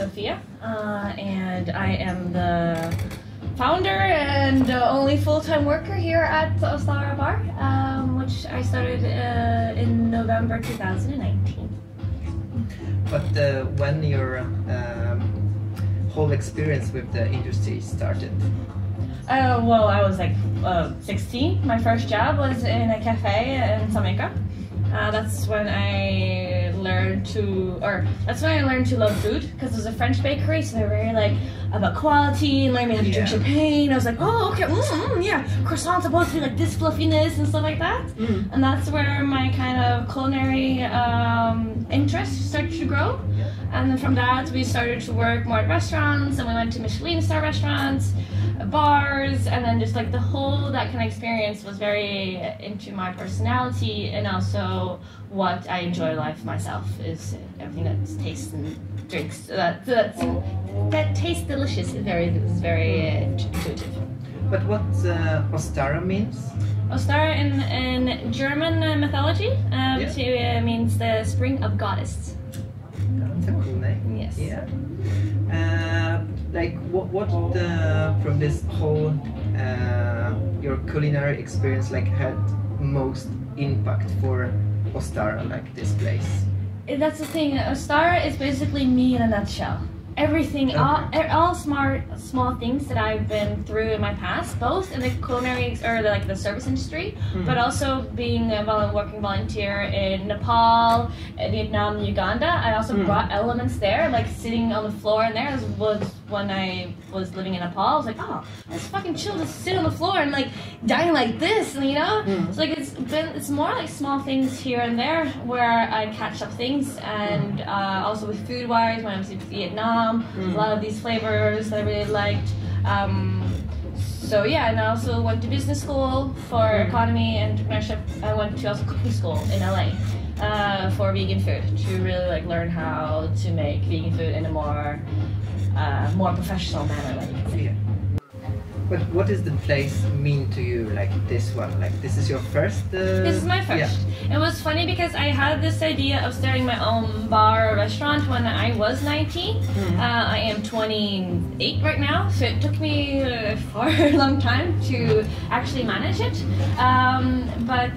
Sophia, and I am the founder and only full-time worker here at Ostara Bar, which I started in November 2019. But when your whole experience with the industry started? Well, I was like 16. My first job was in a cafe in Samika. That's when I learned to love food, because it was a French bakery, so they were very like about quality and learning how to drink champagne. I was like, oh, okay, yeah, croissants supposed to be like this fluffiness and stuff like that. And that's where my kind of culinary interest started to grow. And then from that, we started to work more at restaurants, and we went to Michelin star restaurants, bars, and then just like the whole that kind of experience was very into my personality, and also what I enjoy life myself is everything that tastes and drinks that tastes delicious. Is very intuitive. But what Ostara means? Ostara in German mythology means the spring of goddess. That's a cool name. Yes. Yeah. Like what from this whole your culinary experience like had most impact for Ostara, like this place? That's the thing. Ostara is basically me in a nutshell. Everything, all small things that I've been through in my past, both in the culinary or the service industry, but also being a working volunteer in Nepal, Vietnam, and Uganda. I also brought elements there, like sitting on the floor in there was when I was living in Nepal. I was like, oh, it's fucking chill to sit on the floor and like dining like this, and you know, it's like it's more like small things here and there where I catch up things, and also with food wise when I was in Vietnam. A lot of these flavors that I really liked. So yeah, and I also went to business school for economy and entrepreneurship. I went to also cooking school in LA for vegan food to really like learn how to make vegan food in a more professional manner, like you can say. Yeah. But what does the place mean to you, like this one? Like this is your first? This is my first. Yeah. It was funny because I had this idea of starting my own bar or restaurant when I was 19. I am 28 right now, so it took me a far long time to actually manage it. But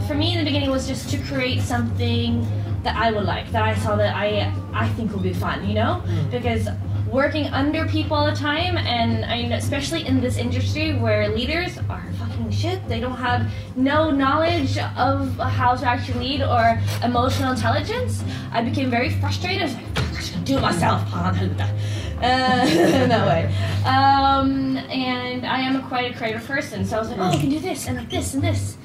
for me in the beginning it was just to create something that I would like, that I saw that I think would be fun, you know? Because working under people all the time, and I know, especially in this industry where leaders are fucking shit, they don't have no knowledge of how to actually lead or emotional intelligence, I became very frustrated. I was like, I should do it myself. That way. And I am quite a creative person, so I was like, oh, I can do this and like this and this.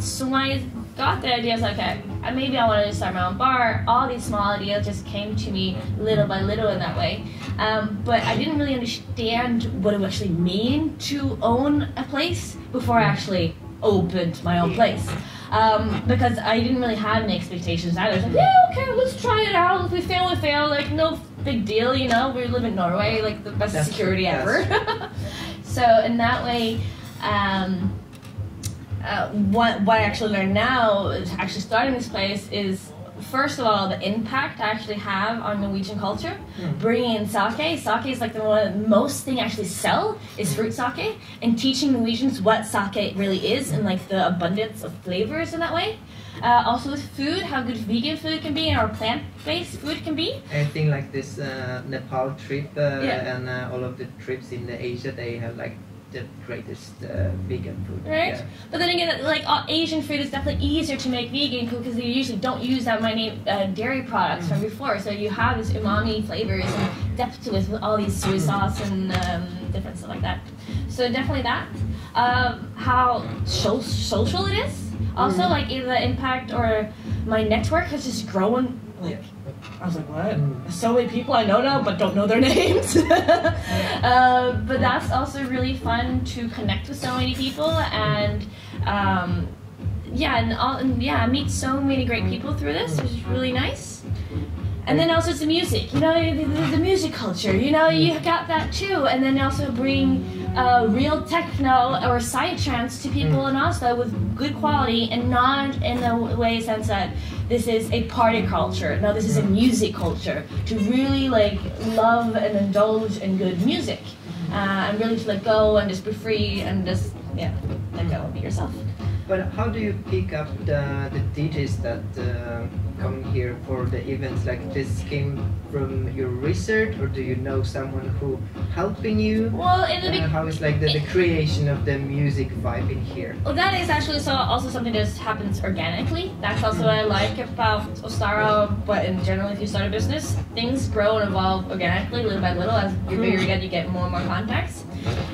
So when I got the idea, I was like, okay, maybe I wanted to start my own bar. All these small ideas just came to me little by little in that way. But I didn't really understand what it would actually mean to own a place before I actually opened my own place. Because I didn't really have any expectations either. I was like, yeah, okay, let's try it out. If we fail, like no big deal, you know, we live in Norway, like the best security ever. So in that way, what I actually learned now, actually starting this place, is first of all the impact I actually have on Norwegian culture. Bringing in sake. Sake is like the most thing I actually sell is fruit sake, and teaching Norwegians what sake really is and like the abundance of flavors in that way. Also with food, how good vegan food can be or plant-based food can be. Anything like this Nepal trip and all of the trips in Asia, they have like the greatest vegan food. Right? Yeah. But then again, like Asian food is definitely easier to make vegan because they usually don't use that many dairy products from before. So you have this umami flavors and depth to it with all these soy sauce and different stuff like that. So definitely that. How social it is. Also, like the impact or my network has just grown. Like, I was like, what? So many people I know now, but don't know their names. But that's also really fun to connect with so many people, and I meet so many great people through this, which is really nice. And then also it's the music, you know, the music culture, you know, you got that too. And then also bring real techno or psytrance to people in Oslo with good quality, and not in a way sense that this is a party culture. No, this is a music culture. To really like love and indulge in good music, and really to let go and just be free and just let go and be yourself. But how do you pick up the DJs that come here for the events? Like, this came from your research, or do you know someone who helping you? Well, in the how is like the creation of the music vibe in here? Well, that is actually also something that happens organically. That's also what I like about Ostara, but in general, if you start a business, things grow and evolve organically, little by little. As you bigger you get more and more contacts.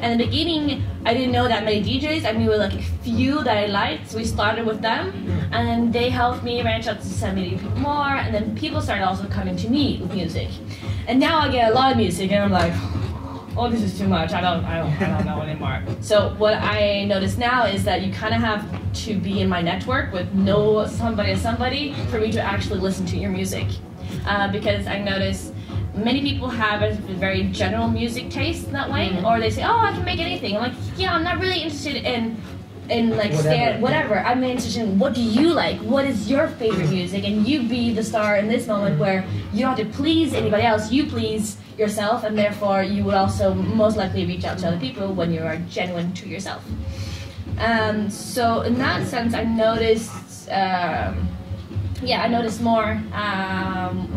And in the beginning, I didn't know that many DJs. I knew like a few that I liked, so we started with them, and then they helped me branch out to send me people more, and then people started also coming to me with music. And now I get a lot of music, and I'm like, oh, this is too much. I don't know anymore. So what I notice now is that you kind of have to be in my network with know somebody for me to actually listen to your music, because I notice many people have a very general music taste in that way, or they say, oh, I can make anything. I'm like, yeah, I'm not really interested in like whatever. I'm interested in what do you like? What is your favorite music? And you be the star in this moment where you don't have to please anybody else. You please yourself, and therefore you would also most likely reach out to other people when you are genuine to yourself. So in that sense, I noticed. I noticed more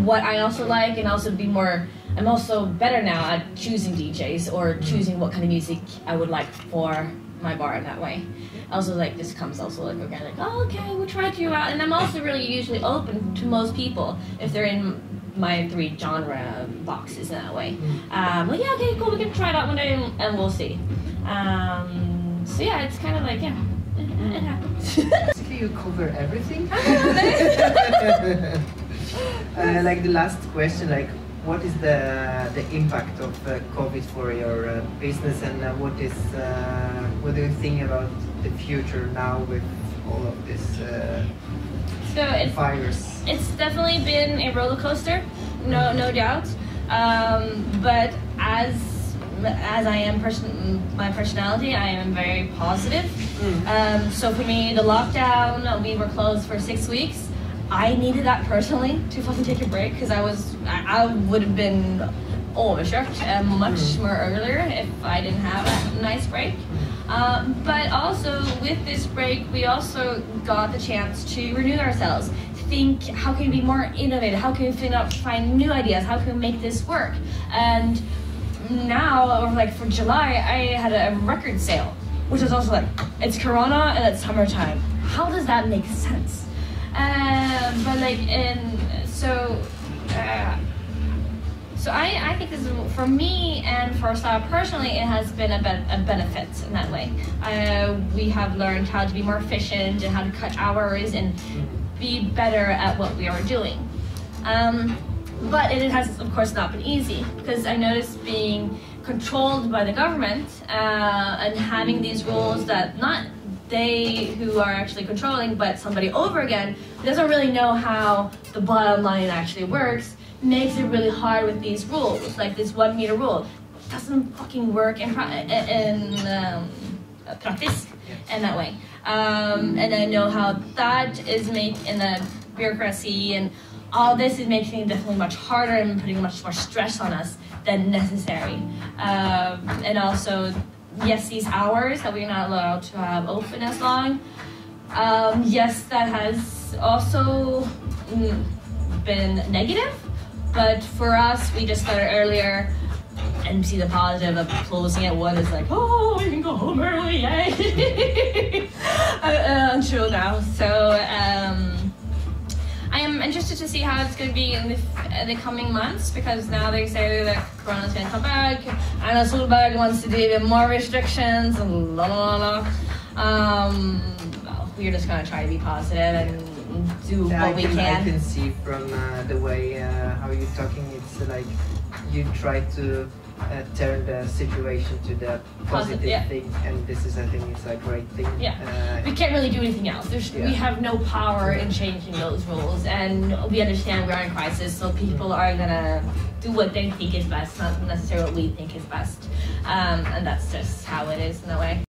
what I also like, and also be more. I'm also better now at choosing DJs or choosing what kind of music I would like for my bar in that way. Also, like, this comes also like organic. Oh, okay, we'll try you out, and I'm also really usually open to most people if they're in my 3 genre boxes in that way. Well, yeah, okay, cool, we can try it out one day and we'll see. So yeah, it's kind of like it happens. Basically, you cover everything. Like the last question, like, what is the impact of COVID for your business, and what do you think about the future now with all of this virus? It's definitely been a roller coaster, no doubt. But as I am my personality, I am very positive. So for me, the lockdown, we were closed for 6 weeks. I needed that personally to fucking take a break, because I would have been overshocked much more earlier if I didn't have a nice break. But also with this break, we also got the chance to renew ourselves. Think, how can we be more innovative? How can we find new ideas? How can we make this work? And now, like for July, I had a record sale, which was also like, it's Corona and it's summertime. How does that make sense? But like, so I think this is, for me and for Ostara personally, it has been a benefit in that way. We have learned how to be more efficient and how to cut hours and be better at what we are doing. But it has, of course, not been easy, because I noticed being controlled by the government and having these rules that not they who are actually controlling, but somebody over again who doesn't really know how the bottom line actually works, makes it really hard with these rules, like this 1 meter rule. It doesn't fucking work in practice in that way. And I know how that is making the bureaucracy and all this is making it definitely much harder and putting much more stress on us than necessary. And also, yes, these hours that we're not allowed to have open as long, yes, that has also been negative, but for us, we just started earlier and see the positive of closing at 1 is like, oh, we can go home early, yay! Until now, so I am interested to see how it's going to be in the coming months, because now they say that Corona's going to come back. I know Solberg wants to do even more restrictions and well, we're just going to try to be positive and do what we can. I can see from the way how you're talking, it's like you try to turn the situation to the positive yeah. thing, and this is, I think, is a great thing. Yeah, we can't really do anything else. We have no power in changing those rules, and we understand we are in crisis, so people are gonna do what they think is best, not necessarily what we think is best, and that's just how it is in a way.